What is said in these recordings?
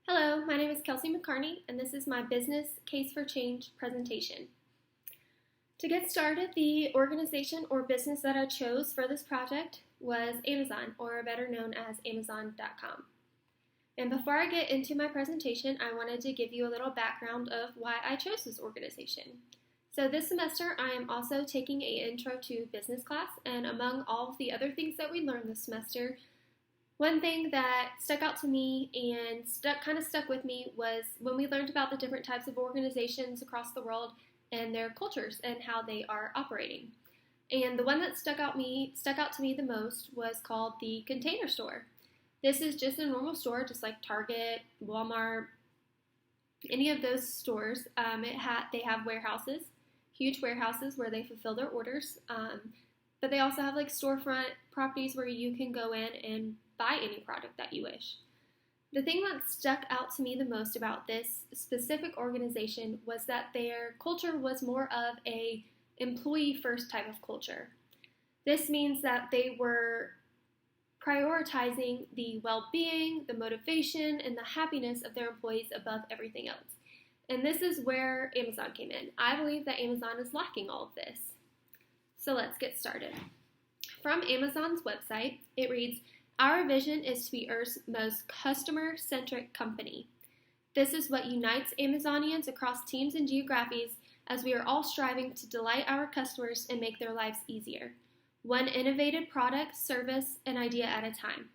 Hello, my name is Kelsey McCarney, and this is my Business Case for Change presentation. To get started, the organization or business that I chose for this project was Amazon, or better known as Amazon.com. And before I get into my presentation, I wanted to give you a little background of why I chose this organization. So this semester, I am also taking an Intro to Business class, and among all of the other things that we learned this semester, one thing that stuck out to me and stuck with me was when we learned about the different types of organizations across the world and their cultures and how they are operating. And the one that stuck out to me the most was called the Container Store. This is just a normal store, just like Target, Walmart, any of those stores. They have warehouses, huge warehouses where they fulfill their orders. But they also have like storefront properties where you can go in and buy any product that you wish. The thing that stuck out to me the most about this specific organization was that their culture was more of a employee first type of culture. This means that they were prioritizing the well-being, the motivation, and the happiness of their employees above everything else. And this is where Amazon came in. I believe that Amazon is lacking all of this. So let's get started. From Amazon's website, it reads, "Our vision is to be Earth's most customer-centric company. This is what unites Amazonians across teams and geographies as we are all striving to delight our customers and make their lives easier. One innovative product, service, and idea at a time."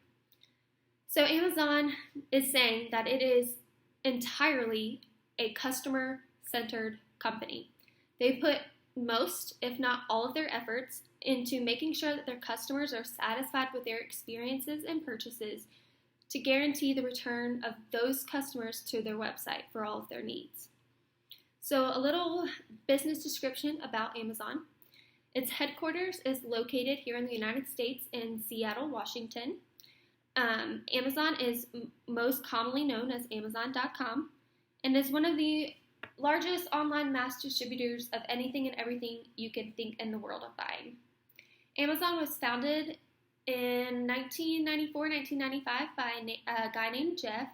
So Amazon is saying that it is entirely a customer-centered company. They put most, if not all of their efforts into making sure that their customers are satisfied with their experiences and purchases to guarantee the return of those customers to their website for all of their needs. So a little business description about Amazon. Its headquarters is located here in the United States in Seattle, Washington. Amazon is most commonly known as Amazon.com and is one of the largest online mass distributors of anything and everything you can think in the world of buying. Amazon was founded in 1995 by a guy named Jeff,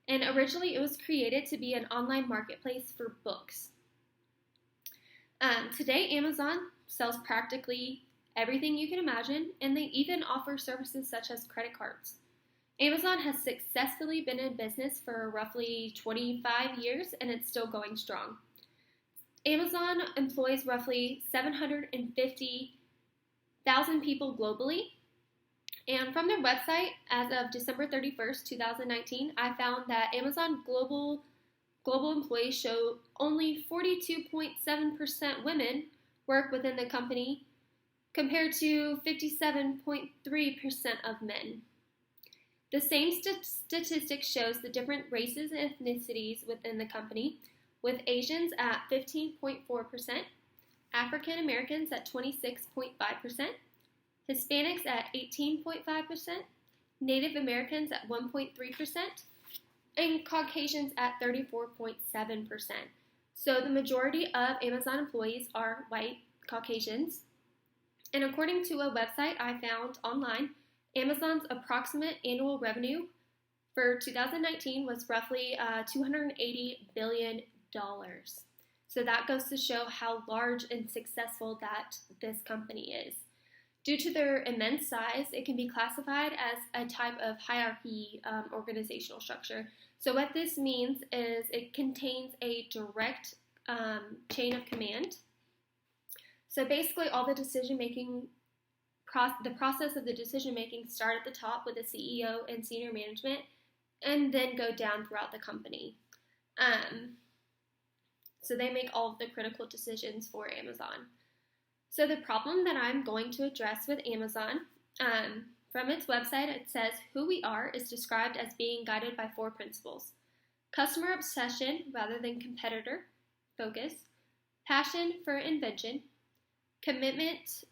and originally it was created to be an online marketplace for books. Today, Amazon sells practically everything you can imagine, and they even offer services such as credit cards. Amazon has successfully been in business for roughly 25 years, and it's still going strong. Amazon employs roughly 750,000 people globally. And from their website, as of December 31st, 2019, I found that Amazon global employees show only 42.7% women work within the company compared to 57.3% of men. The same statistic shows the different races and ethnicities within the company, with Asians at 15.4%, African Americans at 26.5%, Hispanics at 18.5%, Native Americans at 1.3%, and Caucasians at 34.7%. So the majority of Amazon employees are white Caucasians. And according to a website I found online, Amazon's approximate annual revenue for 2019 was roughly $280 billion. So that goes to show how large and successful that this company is. Due to their immense size, it can be classified as a type of hierarchy organizational structure. So what this means is it contains a direct chain of command. So basically all the decision-making the process of the decision-making start at the top with the CEO and senior management and then go down throughout the company. So they make all of the critical decisions for Amazon. So the problem that I'm going to address with Amazon, from its website, it says who we are is described as being guided by 4 principles: customer obsession rather than competitor focus, passion for invention, commitment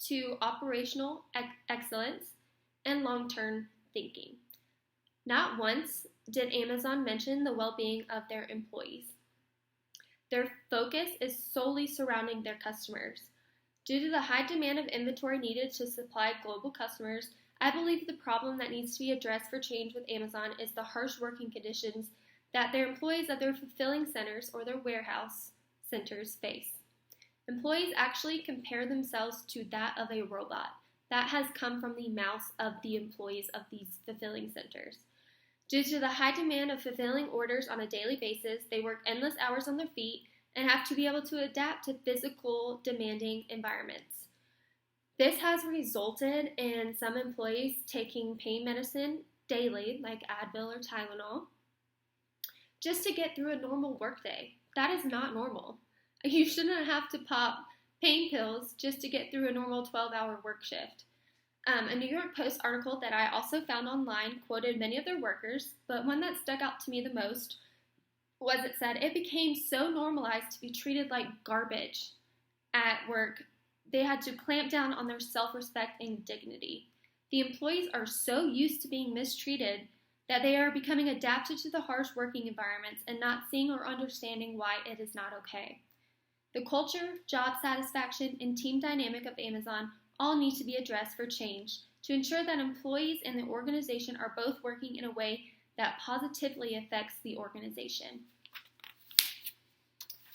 to operational excellence, and long-term thinking. Not once did Amazon mention the well-being of their employees. Their focus is solely surrounding their customers. Due to the high demand of inventory needed to supply global customers, I believe the problem that needs to be addressed for change with Amazon is the harsh working conditions that their employees at their fulfilling centers or their warehouse centers face. Employees actually compare themselves to that of a robot. That has come from the mouths of the employees of these fulfilling centers. Due to the high demand of fulfilling orders on a daily basis, they work endless hours on their feet and have to be able to adapt to physical, demanding environments. This has resulted in some employees taking pain medicine daily, like Advil or Tylenol, just to get through a normal workday. That is not normal. You shouldn't have to pop pain pills just to get through a normal 12-hour work shift. A New York Post article that I also found online quoted many of their workers, but one that stuck out to me the most was it said, it became so normalized to be treated like garbage at work, they had to clamp down on their self-respect and dignity. The employees are so used to being mistreated that they are becoming adapted to the harsh working environments and not seeing or understanding why it is not okay. The culture, job satisfaction, and team dynamic of Amazon all need to be addressed for change to ensure that employees and the organization are both working in a way that positively affects the organization.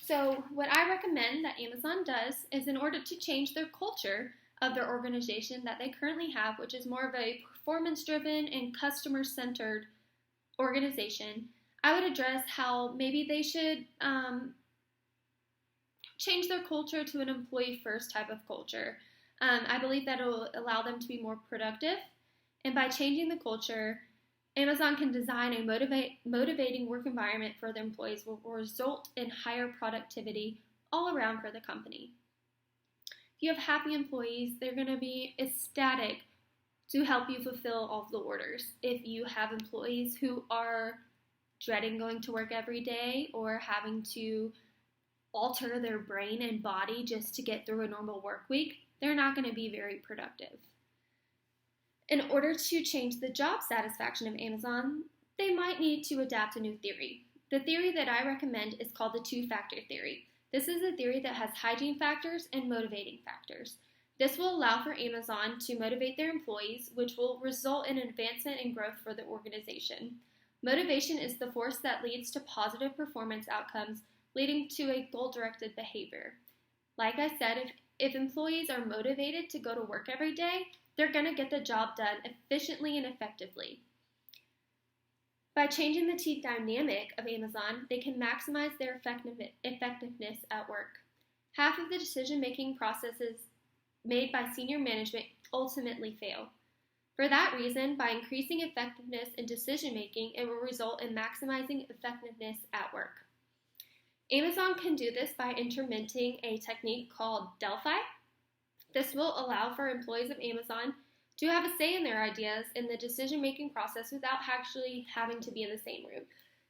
So what I recommend that Amazon does is, in order to change their culture of their organization that they currently have, which is more of a performance-driven and customer-centered organization, I would address how maybe they should change their culture to an employee-first type of culture. I believe that it will allow them to be more productive, and by changing the culture, Amazon can design a motivating work environment for their employees will result in higher productivity all around for the company. If you have happy employees, they're going to be ecstatic to help you fulfill all of the orders. If you have employees who are dreading going to work every day or having to alter their brain and body just to get through a normal work week, they're not going to be very productive. In order to change the job satisfaction of Amazon, they might need to adapt a new theory. The theory that I recommend is called the two-factor theory. This is a theory that has hygiene factors and motivating factors. This will allow for Amazon to motivate their employees, which will result in advancement and growth for the organization. Motivation is the force that leads to positive performance outcomes, leading to a goal-directed behavior. Like I said, if employees are motivated to go to work every day, they're going to get the job done efficiently and effectively. By changing the team dynamic of Amazon, they can maximize their effectiveness at work. Half of the decision-making processes made by senior management ultimately fail. For that reason, by increasing effectiveness in decision-making, it will result in maximizing effectiveness at work. Amazon can do this by implementing a technique called Delphi. This will allow for employees of Amazon to have a say in their ideas in the decision-making process without actually having to be in the same room.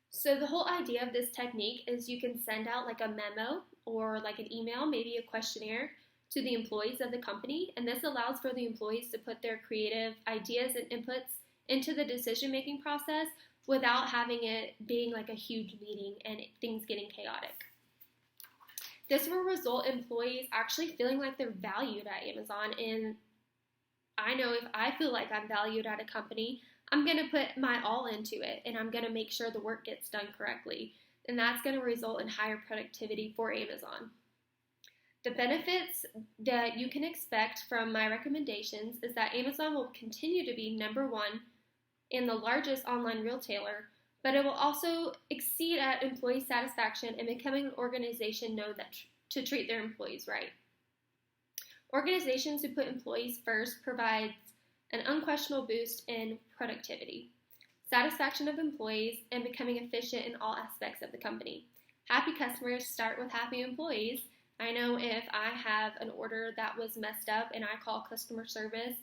So the whole idea of this technique is you can send out like a memo or like an email, maybe a questionnaire to the employees of the company, and this allows for the employees to put their creative ideas and inputs into the decision-making process without having it being like a huge meeting and things getting chaotic. This will result in employees actually feeling like they're valued at Amazon, and I know if I feel like I'm valued at a company, I'm going to put my all into it, and I'm going to make sure the work gets done correctly, and that's going to result in higher productivity for Amazon. The benefits that you can expect from my recommendations is that Amazon will continue to be number one and the largest online retailer, but it will also exceed at employee satisfaction and becoming an organization known to treat their employees right. Organizations who put employees first provide an unquestionable boost in productivity, satisfaction of employees, and becoming efficient in all aspects of the company. Happy customers start with happy employees. I know if I have an order that was messed up and I call customer service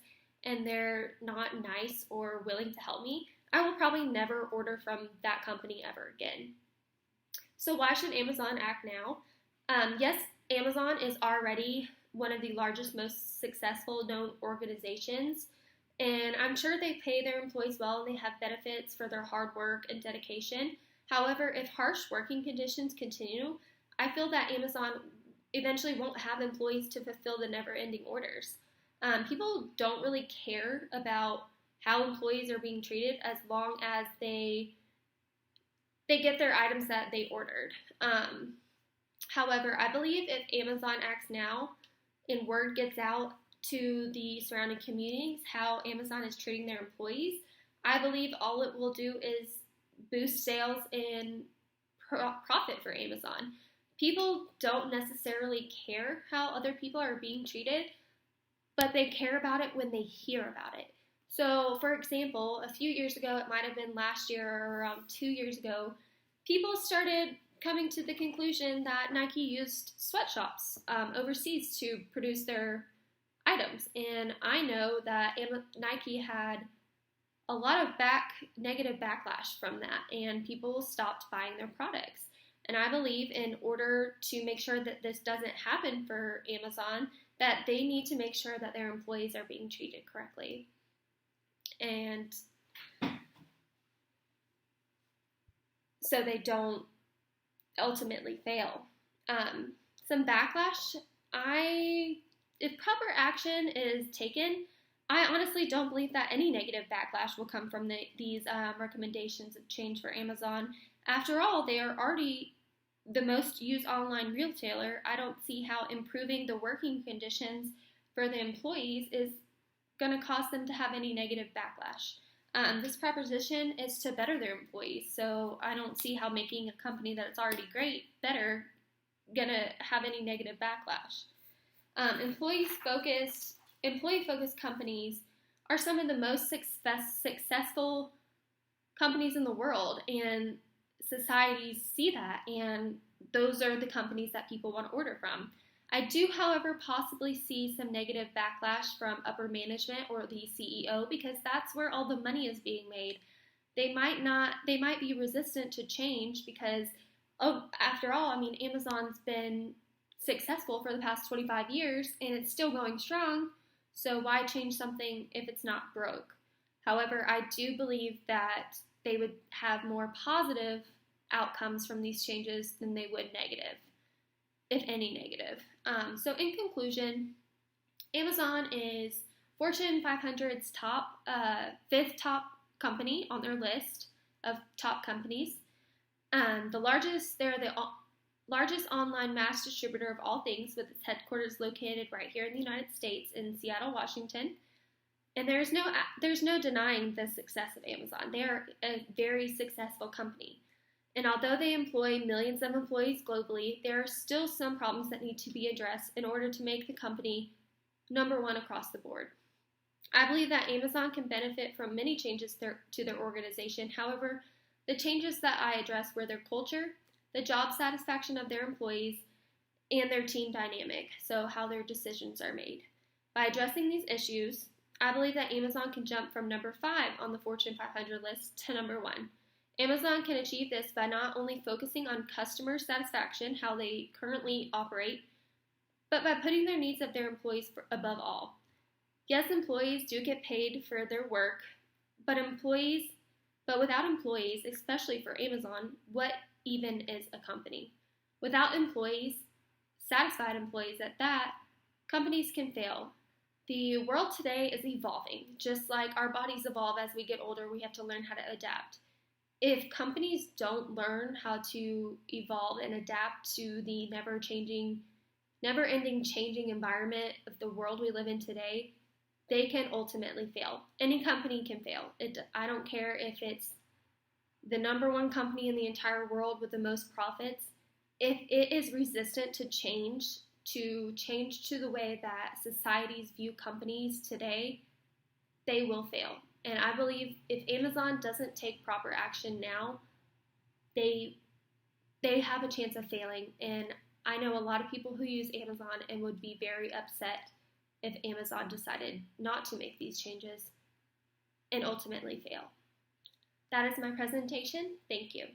and they're not nice or willing to help me, I will probably never order from that company ever again. So why should Amazon act now? Yes, Amazon is already one of the largest, most successful known organizations, and I'm sure they pay their employees well and they have benefits for their hard work and dedication. However, if harsh working conditions continue, I feel that Amazon eventually won't have employees to fulfill the never-ending orders. People don't really care about how employees are being treated as long as they get their items that they ordered. However, I believe if Amazon acts now and word gets out to the surrounding communities how Amazon is treating their employees, I believe all it will do is boost sales and profit for Amazon. People don't necessarily care how other people are being treated, but they care about it when they hear about it. So, for example, a few years ago, it might have been last year or around 2 years ago, people started coming to the conclusion that Nike used sweatshops overseas to produce their items. And I know that Nike had a lot of negative backlash from that, and people stopped buying their products. And I believe in order to make sure that this doesn't happen for Amazon, that they need to make sure that their employees are being treated correctly. And so they don't ultimately fail. Some backlash, if proper action is taken, I honestly don't believe that any negative backlash will come from these recommendations of change for Amazon. After all, they are already the most used online retailer. I don't see how improving the working conditions for the employees is going to cause them to have any negative backlash. This proposition is to better their employees, so I don't see how making a company that's already great better going to have any negative backlash. Employee-focused companies are some of the most successful companies in the world, and societies see that, and those are the companies that people want to order from. I do, however, possibly see some negative backlash from upper management or the CEO, because that's where all the money is being made. They might be resistant to change because, after all, Amazon's been successful for the past 25 years and it's still going strong, so why change something if it's not broke? However, I do believe that they would have more positive outcomes from these changes than they would negative, if any negative. So in conclusion, Amazon is Fortune 500's fifth top company on their list of top companies. They're the largest online mass distributor of all things, with its headquarters located right here in the United States in Seattle, Washington. And there's no denying the success of Amazon. They are a very successful company. And although they employ millions of employees globally, there are still some problems that need to be addressed in order to make the company number one across the board. I believe that Amazon can benefit from many changes to their organization. However, the changes that I addressed were their culture, the job satisfaction of their employees, and their team dynamic, so how their decisions are made. By addressing these issues, I believe that Amazon can jump from number 5 on the Fortune 500 list to number 1. Amazon can achieve this by not only focusing on customer satisfaction, how they currently operate, but by putting their needs of their employees above all. Yes, employees do get paid for their work, but without employees, especially for Amazon, what even is a company? Without employees, satisfied employees at that, companies can fail. The world today is evolving. Just like our bodies evolve as we get older, we have to learn how to adapt. If companies don't learn how to evolve and adapt to the never-ending changing environment of the world we live in today, they can ultimately fail. Any company can fail. I don't care if it's the number one company in the entire world with the most profits. If it is resistant to change to the way that societies view companies today, they will fail. And I believe if Amazon doesn't take proper action now, they have a chance of failing. And I know a lot of people who use Amazon and would be very upset if Amazon decided not to make these changes and ultimately fail. That is my presentation. Thank you.